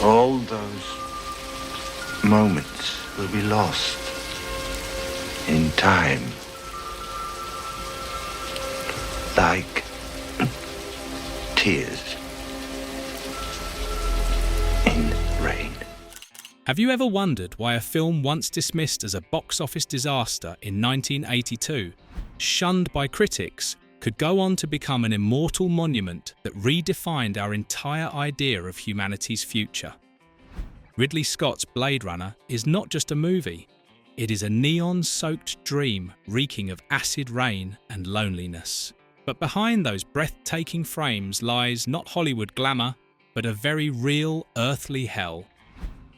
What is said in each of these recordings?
All those moments will be lost in time. Like tears in rain. Have you ever wondered why a film once dismissed as a box office disaster in 1982, shunned by critics, could go on to become an immortal monument that redefined our entire idea of humanity's future? Ridley Scott's Blade Runner is not just a movie, it is a neon-soaked dream reeking of acid rain and loneliness. But behind those breathtaking frames lies not Hollywood glamour, but a very real earthly hell.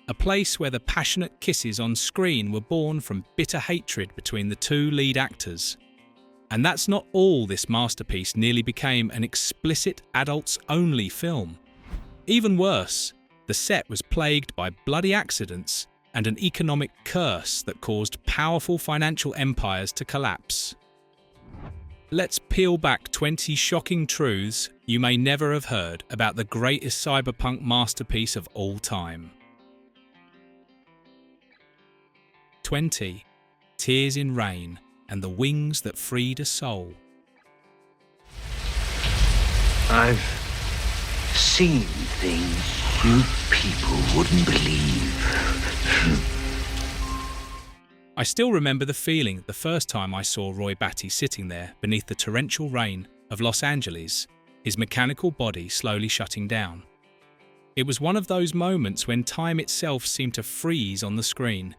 A place where the passionate kisses on screen were born from bitter hatred between the two lead actors. And that's not all. This masterpiece nearly became an explicit adults-only film. Even worse, the set was plagued by bloody accidents and an economic curse that caused powerful financial empires to collapse. Let's peel back 20 shocking truths you may never have heard about the greatest cyberpunk masterpiece of all time. 20. Tears in Rain and the Wings That Freed a Soul. I've seen things you people wouldn't believe. I still remember the feeling the first time I saw Roy Batty sitting there beneath the torrential rain of Los Angeles, his mechanical body slowly shutting down. It was one of those moments when time itself seemed to freeze on the screen.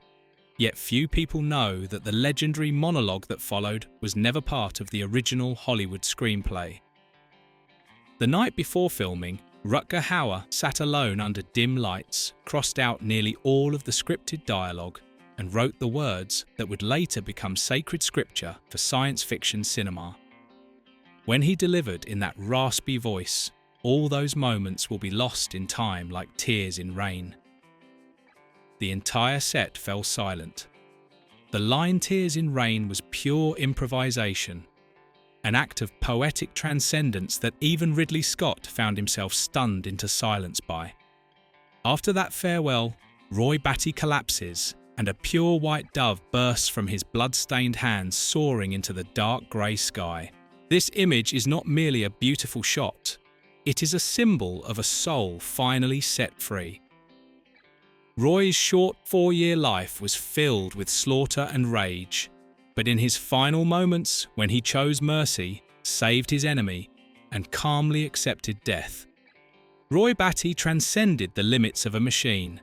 Yet few people know that the legendary monologue that followed was never part of the original Hollywood screenplay. The night before filming, Rutger Hauer sat alone under dim lights, crossed out nearly all of the scripted dialogue, and wrote the words that would later become sacred scripture for science fiction cinema. When he delivered in that raspy voice, all those moments will be lost in time like tears in rain. The entire set fell silent. The line "Tears in Rain" was pure improvisation, an act of poetic transcendence that even Ridley Scott found himself stunned into silence by. After that farewell, Roy Batty collapses, and a pure white dove bursts from his blood-stained hands, soaring into the dark grey sky. This image is not merely a beautiful shot, it is a symbol of a soul finally set free. Roy's short 4-year life was filled with slaughter and rage, but in his final moments, when he chose mercy, saved his enemy, and calmly accepted death, Roy Batty transcended the limits of a machine.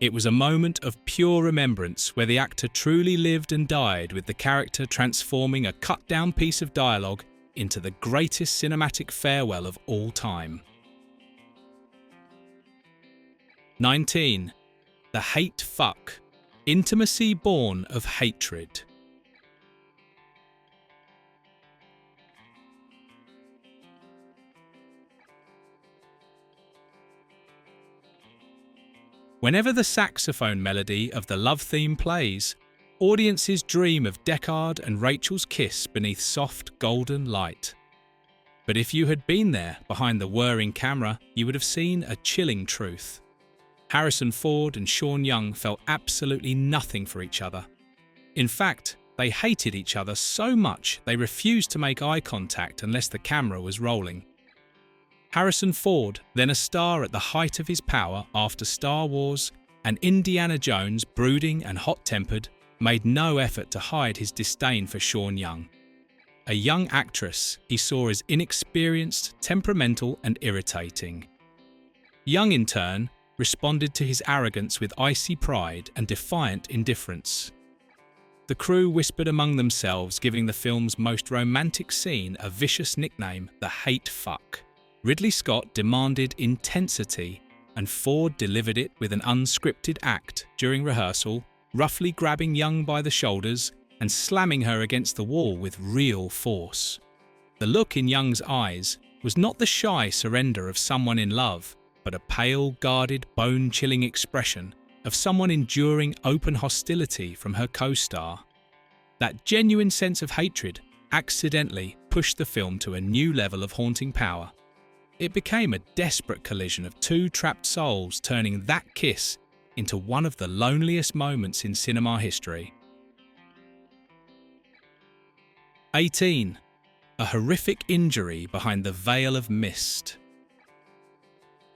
It was a moment of pure remembrance where the actor truly lived and died with the character transforming a cut-down piece of dialogue into the greatest cinematic farewell of all time. 19. The Hate Fuck. Intimacy born of hatred. Whenever the saxophone melody of the love theme plays, audiences dream of Deckard and Rachel's kiss beneath soft golden light. But if you had been there behind the whirring camera, you would have seen a chilling truth. Harrison Ford and Sean Young felt absolutely nothing for each other. In fact, they hated each other so much they refused to make eye contact unless the camera was rolling. Harrison Ford, then a star at the height of his power after Star Wars, and Indiana Jones, brooding and hot-tempered, made no effort to hide his disdain for Sean Young. A young actress he saw as inexperienced, temperamental and irritating. Young, in turn, responded to his arrogance with icy pride and defiant indifference. The crew whispered among themselves, giving the film's most romantic scene a vicious nickname, the Hate Fuck. Ridley Scott demanded intensity, and Ford delivered it with an unscripted act during rehearsal, roughly grabbing Young by the shoulders and slamming her against the wall with real force. The look in Young's eyes was not the shy surrender of someone in love, but a pale, guarded, bone-chilling expression of someone enduring open hostility from her co-star. That genuine sense of hatred accidentally pushed the film to a new level of haunting power. It became a desperate collision of two trapped souls, turning that kiss into one of the loneliest moments in cinema history. 18. A horrific injury behind the veil of mist.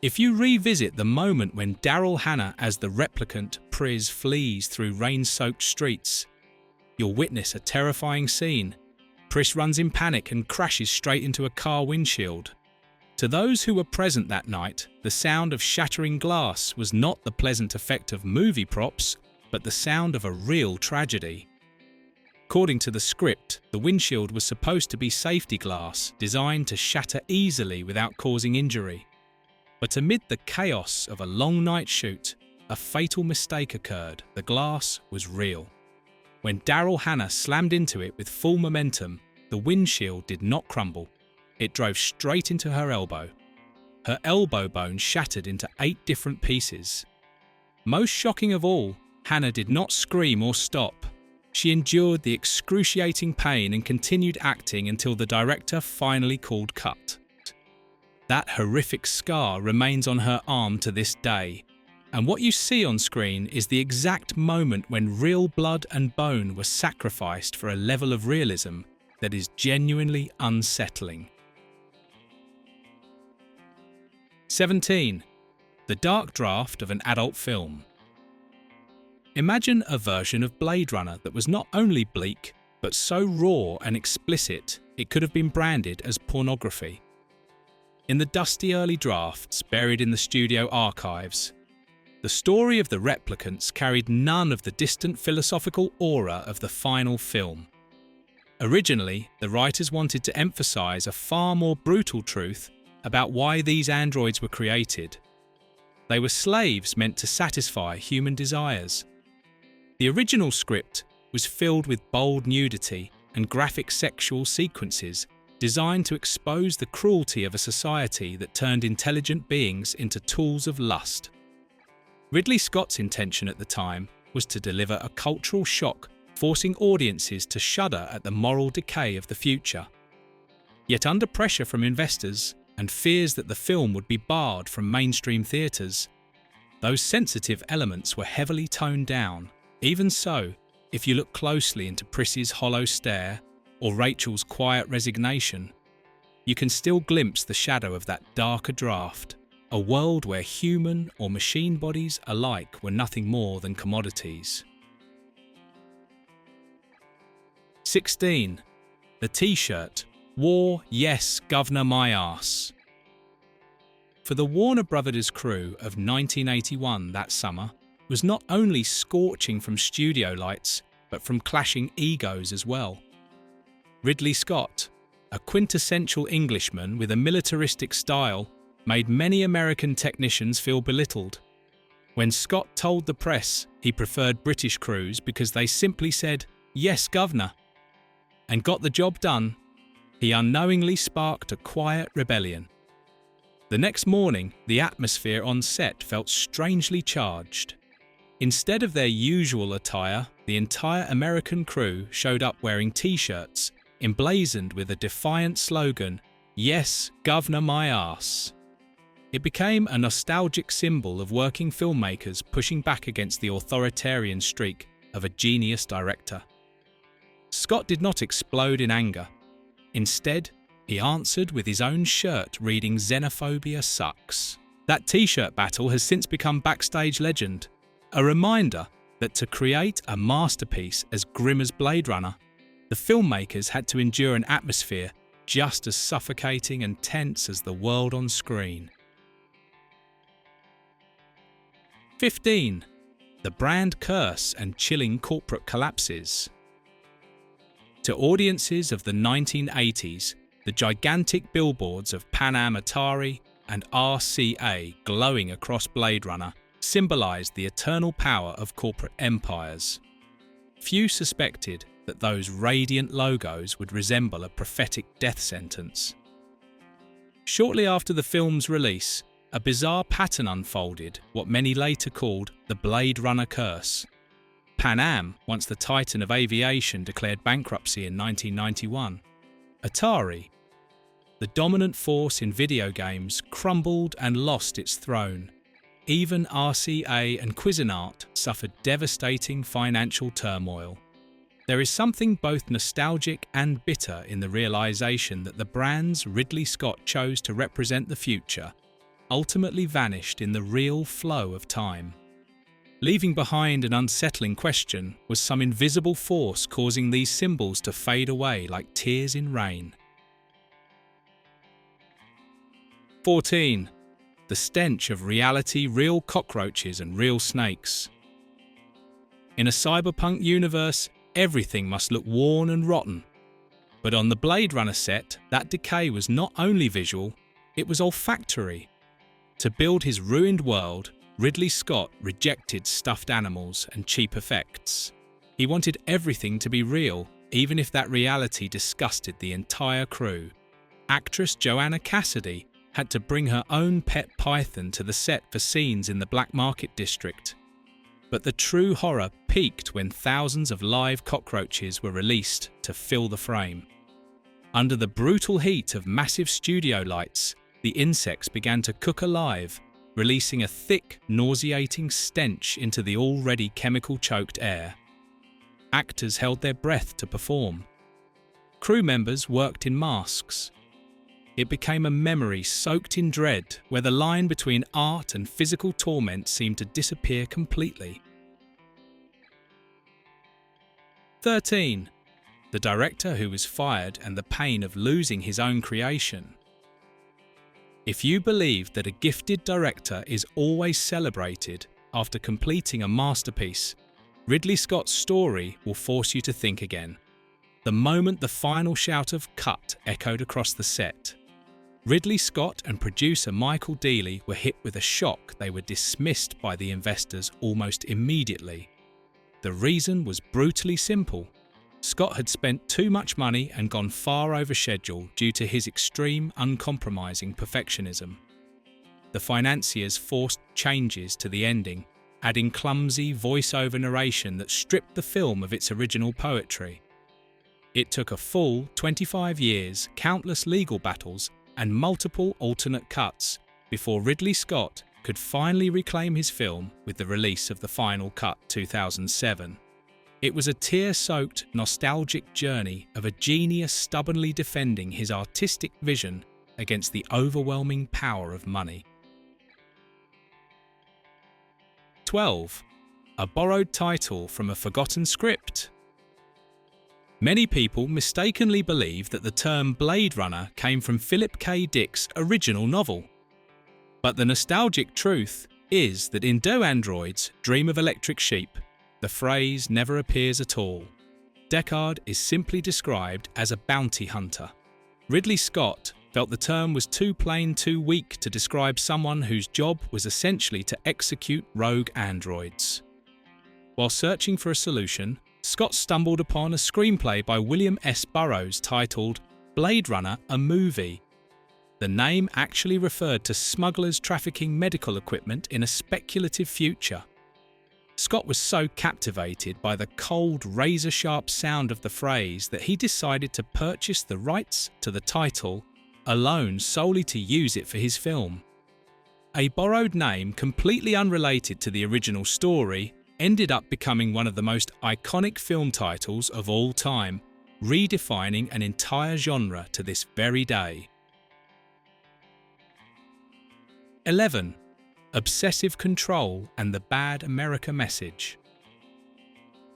If you revisit the moment when Daryl Hannah as the replicant Pris flees through rain-soaked streets, you'll witness a terrifying scene. Pris runs in panic and crashes straight into a car windshield. To those who were present that night, the sound of shattering glass was not the pleasant effect of movie props, but the sound of a real tragedy. According to the script, the windshield was supposed to be safety glass, designed to shatter easily without causing injury. But amid the chaos of a long night shoot, a fatal mistake occurred. The glass was real. When Daryl Hannah slammed into it with full momentum, the windshield did not crumble. It drove straight into her elbow. Her elbow bone shattered into 8 different pieces. Most shocking of all, Hannah did not scream or stop. She endured the excruciating pain and continued acting until the director finally called cut. That horrific scar remains on her arm to this day, and what you see on screen is the exact moment when real blood and bone were sacrificed for a level of realism that is genuinely unsettling. 17. The dark draft of an adult film. Imagine a version of Blade Runner that was not only bleak, but so raw and explicit it could have been branded as pornography. In the dusty early drafts buried in the studio archives, the story of the replicants carried none of the distant philosophical aura of the final film. Originally, the writers wanted to emphasize a far more brutal truth about why these androids were created. They were slaves meant to satisfy human desires. The original script was filled with bold nudity and graphic sexual sequences designed to expose the cruelty of a society that turned intelligent beings into tools of lust. Ridley Scott's intention at the time was to deliver a cultural shock, forcing audiences to shudder at the moral decay of the future. Yet under pressure from investors and fears that the film would be barred from mainstream theatres, those sensitive elements were heavily toned down. Even so, if you look closely into Pris's hollow stare or Rachel's quiet resignation, you can still glimpse the shadow of that darker draft, a world where human or machine bodies alike were nothing more than commodities. 16. The T-shirt. War, yes, Governor my arse. For the Warner Brothers crew of 1981 that summer was not only scorching from studio lights, but from clashing egos as well. Ridley Scott, a quintessential Englishman with a militaristic style, made many American technicians feel belittled. When Scott told the press he preferred British crews because they simply said, "Yes, Governor," and got the job done, he unknowingly sparked a quiet rebellion. The next morning, the atmosphere on set felt strangely charged. Instead of their usual attire, the entire American crew showed up wearing T-shirts, emblazoned with a defiant slogan, "Yes, Governor my arse." It became a nostalgic symbol of working filmmakers pushing back against the authoritarian streak of a genius director. Scott did not explode in anger. Instead, he answered with his own shirt reading "Xenophobia sucks." That T-shirt battle has since become backstage legend, a reminder that to create a masterpiece as grim as Blade Runner, the filmmakers had to endure an atmosphere just as suffocating and tense as the world on screen. 15. The brand curse and chilling corporate collapses. To audiences of the 1980s, the gigantic billboards of Pan Am Atari and RCA glowing across Blade Runner symbolized the eternal power of corporate empires. Few suspected that those radiant logos would resemble a prophetic death sentence. Shortly after the film's release, a bizarre pattern unfolded, what many later called the Blade Runner curse. Pan Am, once the titan of aviation, declared bankruptcy in 1991. Atari, the dominant force in video games crumbled and lost its throne. Even RCA and Cuisinart suffered devastating financial turmoil. There is something both nostalgic and bitter in the realization that the brands Ridley Scott chose to represent the future ultimately vanished in the real flow of time. Leaving behind an unsettling question was some invisible force causing these symbols to fade away like tears in rain. 14. The stench of reality, real cockroaches and real snakes. In a cyberpunk universe, everything must look worn and rotten. But on the Blade Runner set, that decay was not only visual, it was olfactory. To build his ruined world, Ridley Scott rejected stuffed animals and cheap effects. He wanted everything to be real, even if that reality disgusted the entire crew. Actress Joanna Cassidy had to bring her own pet python to the set for scenes in the Black Market district. But the true horror peaked when thousands of live cockroaches were released to fill the frame. Under the brutal heat of massive studio lights, the insects began to cook alive, releasing a thick, nauseating stench into the already chemical-choked air. Actors held their breath to perform. Crew members worked in masks. It became a memory soaked in dread, where the line between art and physical torment seemed to disappear completely. 13. The director who was fired and the pain of losing his own creation. If you believe that a gifted director is always celebrated after completing a masterpiece, Ridley Scott's story will force you to think again. The moment the final shout of "cut" echoed across the set, Ridley Scott and producer Michael Deeley were hit with a shock. They were dismissed by the investors almost immediately. The reason was brutally simple. Scott had spent too much money and gone far over schedule due to his extreme, uncompromising perfectionism. The financiers forced changes to the ending, adding clumsy voice-over narration that stripped the film of its original poetry. It took a full 25 years, countless legal battles, and multiple alternate cuts before Ridley Scott could finally reclaim his film with the release of the Final Cut 2007. It was a tear-soaked, nostalgic journey of a genius stubbornly defending his artistic vision against the overwhelming power of money. 12. A borrowed title from a forgotten script. Many people mistakenly believe that the term Blade Runner came from Philip K. Dick's original novel. But the nostalgic truth is that in Do Androids Dream of Electric Sheep, the phrase never appears at all. Deckard is simply described as a bounty hunter. Ridley Scott felt the term was too plain, too weak to describe someone whose job was essentially to execute rogue androids. While searching for a solution, Scott stumbled upon a screenplay by William S. Burroughs titled Blade Runner: A Movie. The name actually referred to smugglers trafficking medical equipment in a speculative future. Scott was so captivated by the cold, razor-sharp sound of the phrase that he decided to purchase the rights to the title alone solely to use it for his film. A borrowed name completely unrelated to the original story ended up becoming one of the most iconic film titles of all time, redefining an entire genre to this very day. 11. Obsessive control and the bad America message.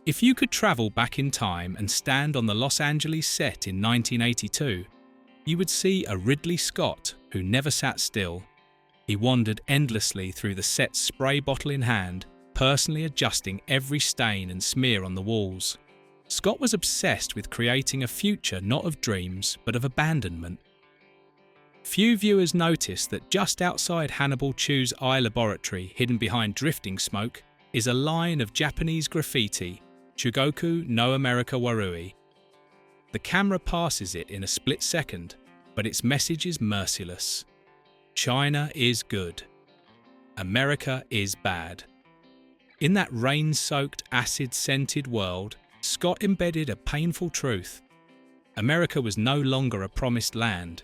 If you could travel back in time and stand on the Los Angeles set in 1982, you would see a Ridley Scott who never sat still. He wandered endlessly through the set, spray bottle in hand, personally adjusting every stain and smear on the walls. Scott was obsessed with creating a future not of dreams but of abandonment. Few viewers notice that just outside Hannibal Chu's eye laboratory, hidden behind drifting smoke, is a line of Japanese graffiti, Chugoku no America Warui. The camera passes it in a split second, but its message is merciless. China is good. America is bad. In that rain-soaked, acid-scented world, Scott embedded a painful truth. America was no longer a promised land.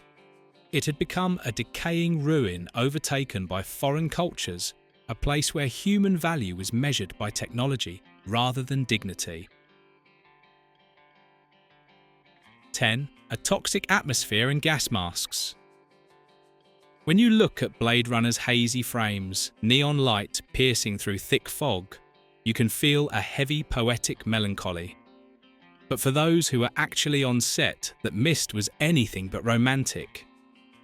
It had become a decaying ruin overtaken by foreign cultures, a place where human value was measured by technology rather than dignity. 10. A toxic atmosphere and gas masks. When you look at Blade Runner's hazy frames, neon light piercing through thick fog, you can feel a heavy poetic melancholy. But for those who were actually on set, that mist was anything but romantic.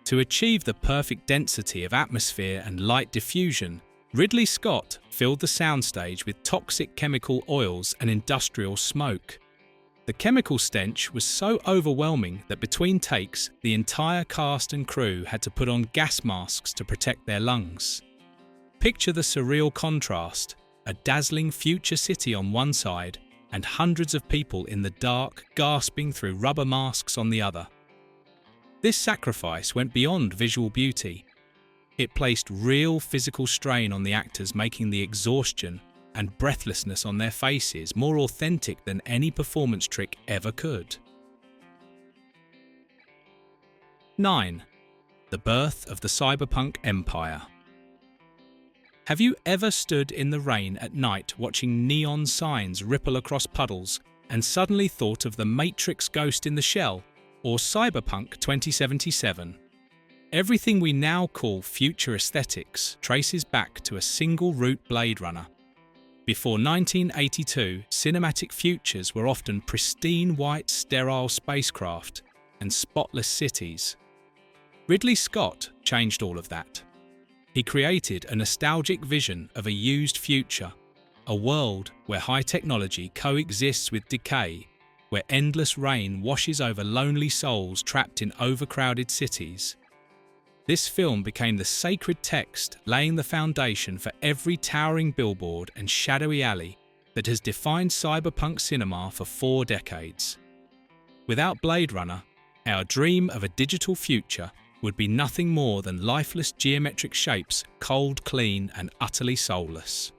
To achieve the perfect density of atmosphere and light diffusion, Ridley Scott filled the soundstage with toxic chemical oils and industrial smoke. The chemical stench was so overwhelming that between takes, the entire cast and crew had to put on gas masks to protect their lungs. Picture the surreal contrast, a dazzling future city on one side and hundreds of people in the dark gasping through rubber masks on the other. This sacrifice went beyond visual beauty. It placed real physical strain on the actors, making the exhaustion and breathlessness on their faces more authentic than any performance trick ever could. 9. The birth of the cyberpunk empire. Have you ever stood in the rain at night watching neon signs ripple across puddles and suddenly thought of the Matrix ghost in the shell or Cyberpunk 2077? Everything we now call future aesthetics traces back to a single-route Blade Runner. Before 1982, cinematic futures were often pristine white sterile spacecraft and spotless cities. Ridley Scott changed all of that. He created a nostalgic vision of a used future, a world where high technology coexists with decay, where endless rain washes over lonely souls trapped in overcrowded cities. This film became the sacred text laying the foundation for every towering billboard and shadowy alley that has defined cyberpunk cinema for 4 decades. Without Blade Runner, our dream of a digital future would be nothing more than lifeless geometric shapes, cold, clean, and utterly soulless.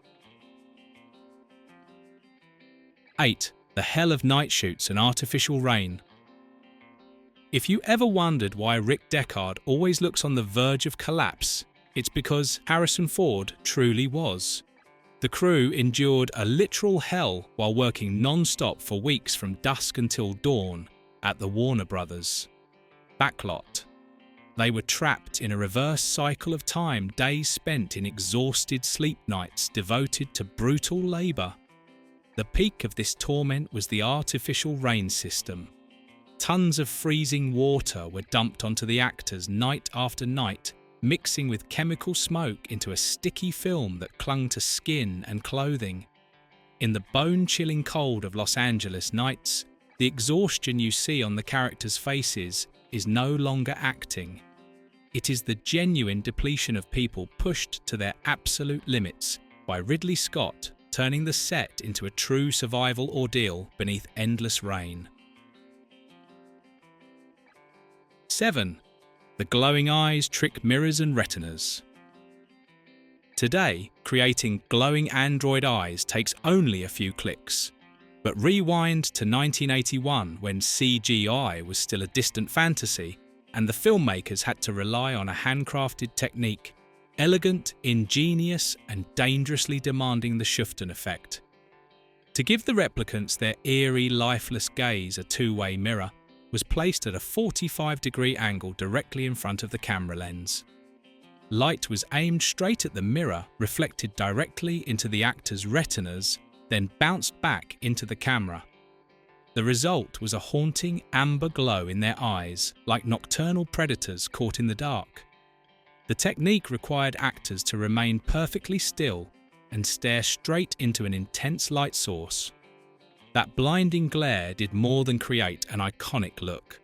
8. The hell of night shoots and artificial rain. If you ever wondered why Rick Deckard always looks on the verge of collapse, it's because Harrison Ford truly was. The crew endured a literal hell while working non-stop for weeks from dusk until dawn at the Warner Brothers backlot. They were trapped in a reverse cycle of time, days spent in exhausted sleep nights devoted to brutal labour. The peak of this torment was the artificial rain system. Tons of freezing water were dumped onto the actors night after night, mixing with chemical smoke into a sticky film that clung to skin and clothing. In the bone-chilling cold of Los Angeles nights, the exhaustion you see on the characters' faces is no longer acting. It is the genuine depletion of people pushed to their absolute limits by Ridley Scott, turning the set into a true survival ordeal beneath endless rain. 7. The glowing eyes trick mirrors and retinas. Today, creating glowing android eyes takes only a few clicks. But rewind to 1981 when CGI was still a distant fantasy and the filmmakers had to rely on a handcrafted technique, elegant, ingenious, and dangerously demanding the Schuften effect. To give the replicants their eerie, lifeless gaze a two-way mirror was placed at a 45-degree angle directly in front of the camera lens. Light was aimed straight at the mirror, reflected directly into the actors' retinas, then bounced back into the camera. The result was a haunting amber glow in their eyes, like nocturnal predators caught in the dark. The technique required actors to remain perfectly still and stare straight into an intense light source. That blinding glare did more than create an iconic look.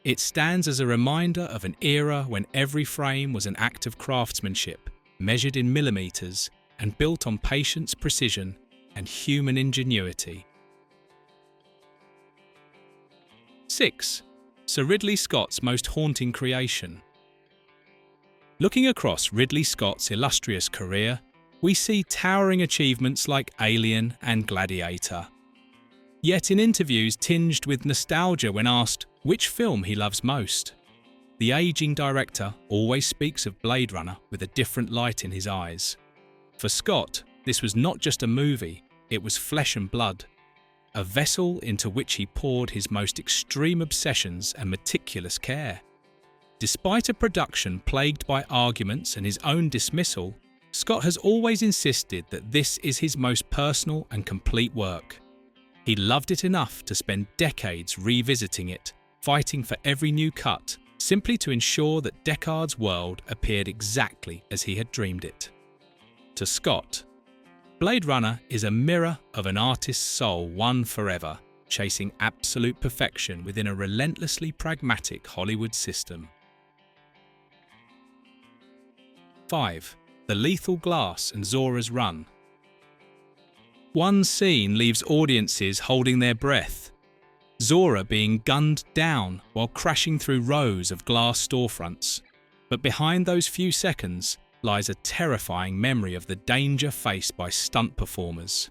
It stands as a reminder of an era when every frame was an act of craftsmanship, measured in millimeters and built on patience, precision, and human ingenuity. 6. Sir Ridley Scott's most haunting creation. Looking across Ridley Scott's illustrious career, we see towering achievements like Alien and Gladiator. Yet in interviews tinged with nostalgia when asked which film he loves most, the aging director always speaks of Blade Runner with a different light in his eyes. For Scott, this was not just a movie, it was flesh and blood, a vessel into which he poured his most extreme obsessions and meticulous care. Despite a production plagued by arguments and his own dismissal, Scott has always insisted that this is his most personal and complete work. He loved it enough to spend decades revisiting it, fighting for every new cut, simply to ensure that Deckard's world appeared exactly as he had dreamed it. To Scott, Blade Runner is a mirror of an artist's soul won forever, chasing absolute perfection within a relentlessly pragmatic Hollywood system. 5. The Lethal Glass and Zora's Run. One scene leaves audiences holding their breath. Zora being gunned down while crashing through rows of glass storefronts. But behind those few seconds lies a terrifying memory of the danger faced by stunt performers.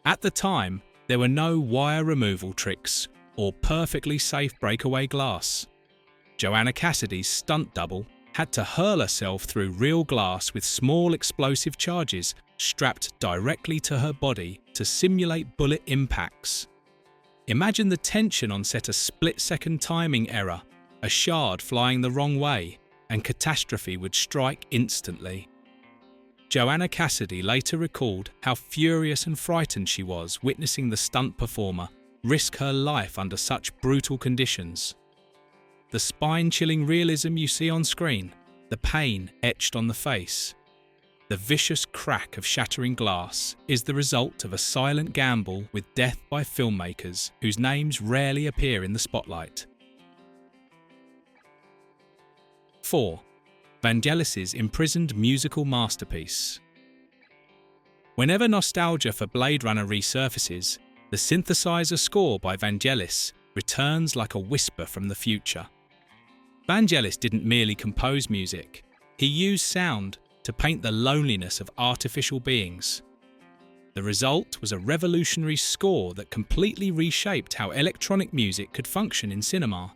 At the time, there were no wire removal tricks or perfectly safe breakaway glass. Joanna Cassidy's stunt double had to hurl herself through real glass with small explosive charges strapped directly to her body to simulate bullet impacts. Imagine the tension on set: a split-second timing error, a shard flying the wrong way, and catastrophe would strike instantly. Joanna Cassidy later recalled how furious and frightened she was witnessing the stunt performer risk her life under such brutal conditions. The spine-chilling realism you see on screen, the pain etched on the face, the vicious crack of shattering glass is the result of a silent gamble with death by filmmakers whose names rarely appear in the spotlight. 4. Vangelis's imprisoned musical masterpiece. Whenever nostalgia for Blade Runner resurfaces, the synthesizer score by Vangelis returns like a whisper from the future. Vangelis didn't merely compose music, he used sound to paint the loneliness of artificial beings. The result was a revolutionary score that completely reshaped how electronic music could function in cinema.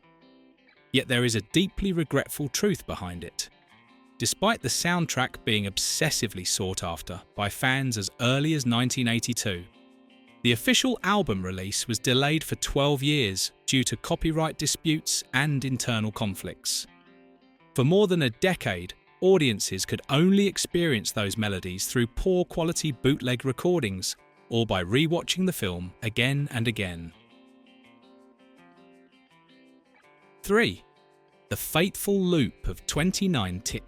Yet there is a deeply regretful truth behind it. Despite the soundtrack being obsessively sought after by fans as early as 1982, the official album release was delayed for 12 years due to copyright disputes and internal conflicts. For more than a decade, audiences could only experience those melodies through poor quality bootleg recordings or by rewatching the film again and again. 3. The Fateful Loop of 2019.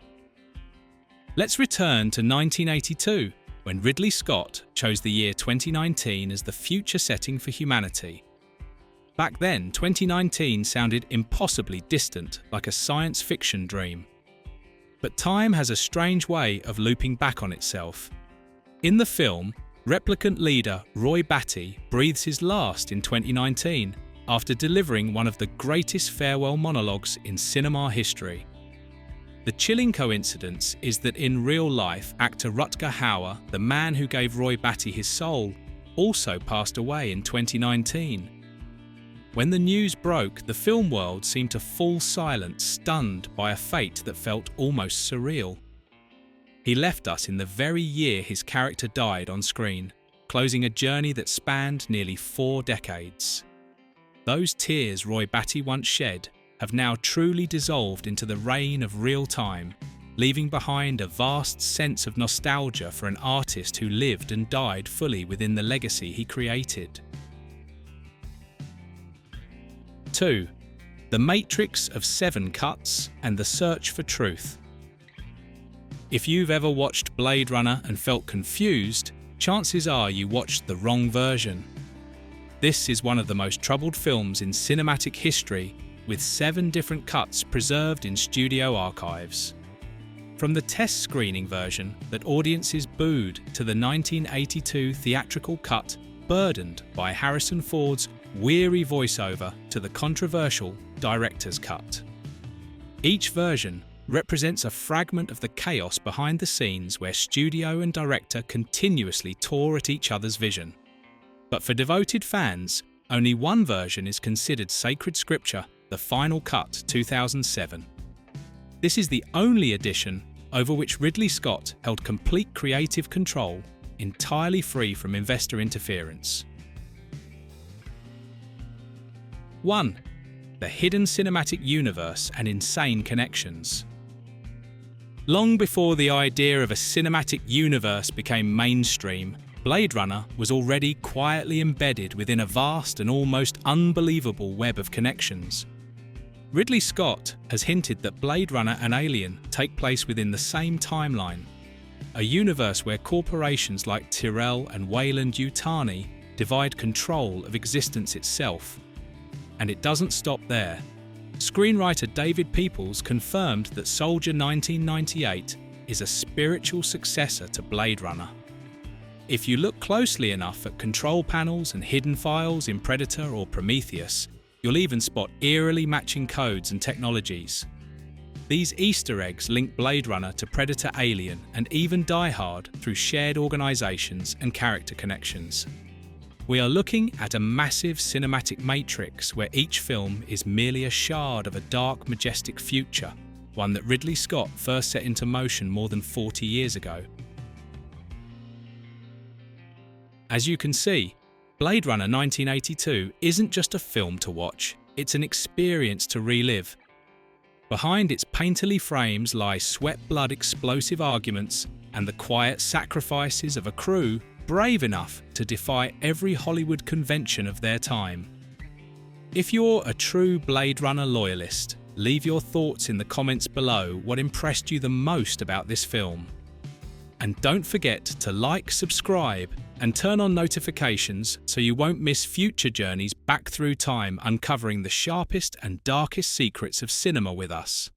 Let's return to 1982, when Ridley Scott chose the year 2019 as the future setting for humanity. Back then, 2019 sounded impossibly distant, like a science fiction dream. But time has a strange way of looping back on itself. In the film, replicant leader Roy Batty breathes his last in 2019 after delivering one of the greatest farewell monologues in cinema history. The chilling coincidence is that in real life, actor Rutger Hauer, the man who gave Roy Batty his soul, also passed away in 2019. When the news broke, the film world seemed to fall silent, stunned by a fate that felt almost surreal. He left us in the very year his character died on screen, closing a journey that spanned nearly 4 decades. Those tears Roy Batty once shed have now truly dissolved into the rain of real time, leaving behind a vast sense of nostalgia for an artist who lived and died fully within the legacy he created. 2. The Matrix of 7 Cuts and the Search for Truth. If you've ever watched Blade Runner and felt confused, chances are you watched the wrong version. This is one of the most troubled films in cinematic history, with 7 different cuts preserved in studio archives. From the test screening version that audiences booed to the 1982 theatrical cut burdened by Harrison Ford's weary voiceover to the controversial director's cut. Each version represents a fragment of the chaos behind the scenes where studio and director continuously tore at each other's vision. But for devoted fans, only one version is considered sacred scripture: the Final Cut 2007. This is the only edition over which Ridley Scott held complete creative control, entirely free from investor interference. 1. The hidden cinematic universe and insane connections. Long before the idea of a cinematic universe became mainstream, Blade Runner was already quietly embedded within a vast and almost unbelievable web of connections. Ridley Scott has hinted that Blade Runner and Alien take place within the same timeline, a universe where corporations like Tyrell and Weyland-Yutani divide control of existence itself. And it doesn't stop there. Screenwriter David Peoples confirmed that Soldier 1998 is a spiritual successor to Blade Runner. If you look closely enough at control panels and hidden files in Predator or Prometheus, you'll even spot eerily matching codes and technologies. These Easter eggs link Blade Runner to Predator, Alien, and even Die Hard through shared organizations and character connections. We are looking at a massive cinematic matrix where each film is merely a shard of a dark, majestic future, one that Ridley Scott first set into motion more than 40 years ago. As you can see, Blade Runner 1982 isn't just a film to watch, it's an experience to relive. Behind its painterly frames lie sweat-blood explosive arguments and the quiet sacrifices of a crew brave enough to defy every Hollywood convention of their time. If you're a true Blade Runner loyalist, leave your thoughts in the comments below what impressed you the most about this film. And don't forget to like, subscribe, and turn on notifications so you won't miss future journeys back through time uncovering the sharpest and darkest secrets of cinema with us.